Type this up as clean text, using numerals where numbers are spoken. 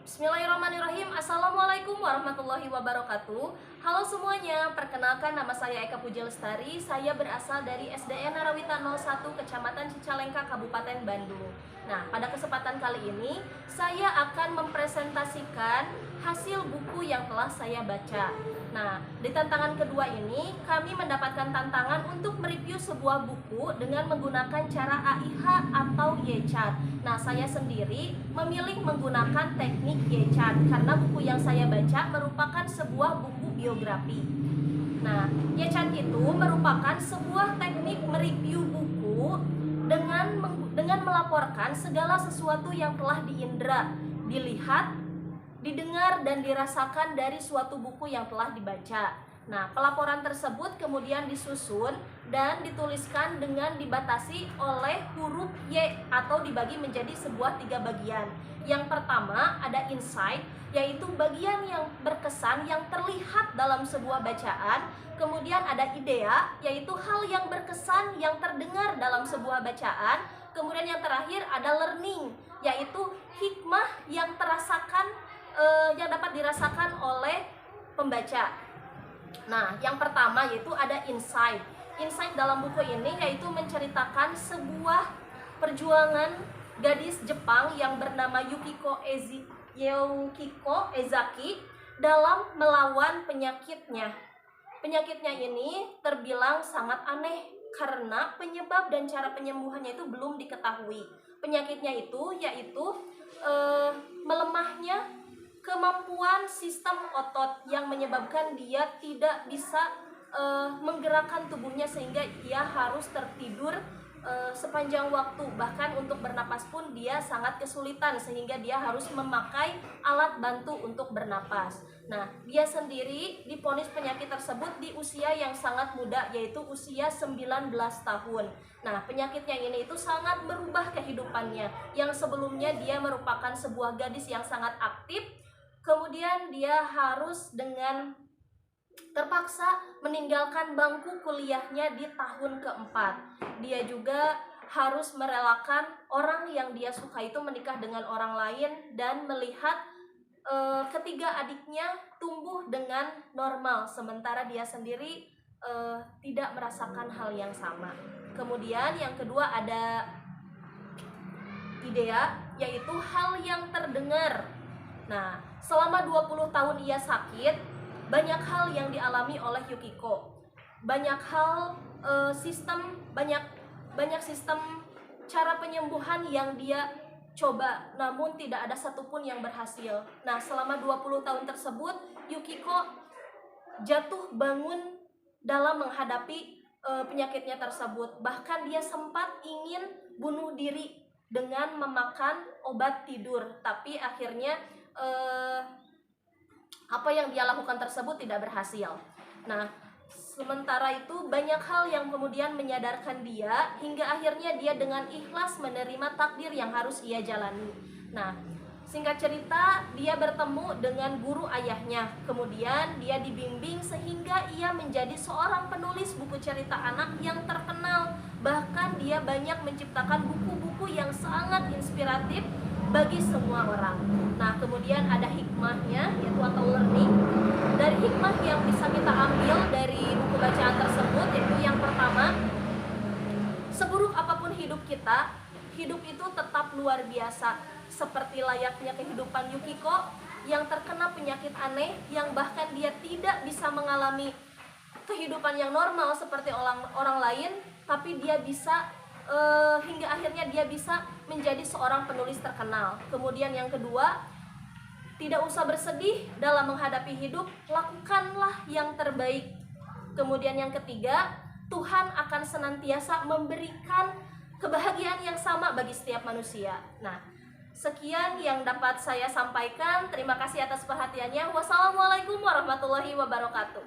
Bismillahirrahmanirrahim. Assalamualaikum warahmatullahi wabarakatuh. Halo semuanya, perkenalkan nama saya Eka Puji Lestari. Saya berasal dari SDN Narawita 01 Kecamatan Cicalengka, Kabupaten Bandung. Nah, pada kesempatan kali ini saya akan mempresentasikan hasil buku yang telah saya baca. Nah, di tantangan kedua ini kami mendapatkan tantangan untuk mereview sebuah buku dengan menggunakan cara AIH atau YChat. Nah, saya sendiri memilih menggunakan teknik YChat karena buku yang saya baca merupakan sebuah buku biografi. Nah, YChat itu merupakan sebuah teknik mereview buku dengan melaporkan segala sesuatu yang telah diindra, dilihat, didengar, dan dirasakan dari suatu buku yang telah dibaca. Nah, pelaporan tersebut kemudian disusun dan dituliskan dengan dibatasi oleh huruf Y atau dibagi menjadi sebuah 3 bagian. Yang pertama ada insight, yaitu bagian yang berkesan yang terlihat dalam sebuah bacaan. Kemudian ada idea, yaitu hal yang berkesan yang terdengar dalam sebuah bacaan. Kemudian yang terakhir ada learning, yaitu hikmah yang yang dapat dirasakan oleh pembaca. Nah, yang pertama yaitu ada insight. Insight dalam buku ini yaitu menceritakan sebuah perjuangan gadis Jepang yang bernama Yukiko Ezaki dalam melawan penyakitnya. Penyakitnya ini terbilang sangat aneh karena penyebab dan cara penyembuhannya itu belum diketahui. Penyakitnya itu yaitu melemahnya kemampuan sistem otot yang menyebabkan dia tidak bisa menggerakkan tubuhnya sehingga ia harus tertidur sepanjang waktu. Bahkan untuk bernapas pun dia sangat kesulitan sehingga dia harus memakai alat bantu untuk bernapas. Nah, dia sendiri divonis penyakit tersebut di usia yang sangat muda, yaitu usia 19 tahun. Nah, penyakitnya ini itu sangat merubah kehidupannya. Yang sebelumnya dia merupakan sebuah gadis yang sangat aktif, kemudian dia harus dengan terpaksa meninggalkan bangku kuliahnya di tahun keempat. Dia juga harus merelakan orang yang dia suka itu menikah dengan orang lain dan melihat ketiga adiknya tumbuh dengan normal, sementara dia sendiri tidak merasakan hal yang sama. Kemudian yang kedua ada idea, yaitu hal yang terdengar. Nah, selama 20 tahun ia sakit, banyak hal yang dialami oleh Yukiko. Banyak hal banyak sistem cara penyembuhan yang dia coba, namun tidak ada satupun yang berhasil. Nah, selama 20 tahun tersebut Yukiko jatuh bangun dalam menghadapi penyakitnya tersebut. Bahkan dia sempat ingin bunuh diri dengan memakan obat tidur, tapi akhirnya apa yang dia lakukan tersebut tidak berhasil. Nah, sementara itu banyak hal yang kemudian menyadarkan dia hingga akhirnya dia dengan ikhlas menerima takdir yang harus ia jalani. Nah, singkat cerita, dia bertemu dengan guru ayahnya. Kemudian dia dibimbing sehingga ia menjadi seorang penulis buku cerita anak yang terkenal. Bahkan dia banyak menciptakan buku-buku yang sangat inspiratif bagi semua orang. Nah, kemudian ada hikmahnya, yaitu atau learning. Dari hikmah yang bisa kita ambil dari buku bacaan tersebut, yaitu yang pertama, seburuk apapun hidup kita, hidup itu tetap luar biasa. Seperti layaknya kehidupan Yukiko yang terkena penyakit aneh, yang bahkan dia tidak bisa mengalami kehidupan yang normal seperti orang lain, tapi dia bisa hingga akhirnya dia bisa menjadi seorang penulis terkenal. Kemudian yang kedua, tidak usah bersedih dalam menghadapi hidup, lakukanlah yang terbaik. Kemudian yang ketiga, Tuhan akan senantiasa memberikan kebahagiaan yang sama bagi setiap manusia. Nah, sekian yang dapat saya sampaikan. Terima kasih atas perhatiannya. Wassalamualaikum warahmatullahi wabarakatuh.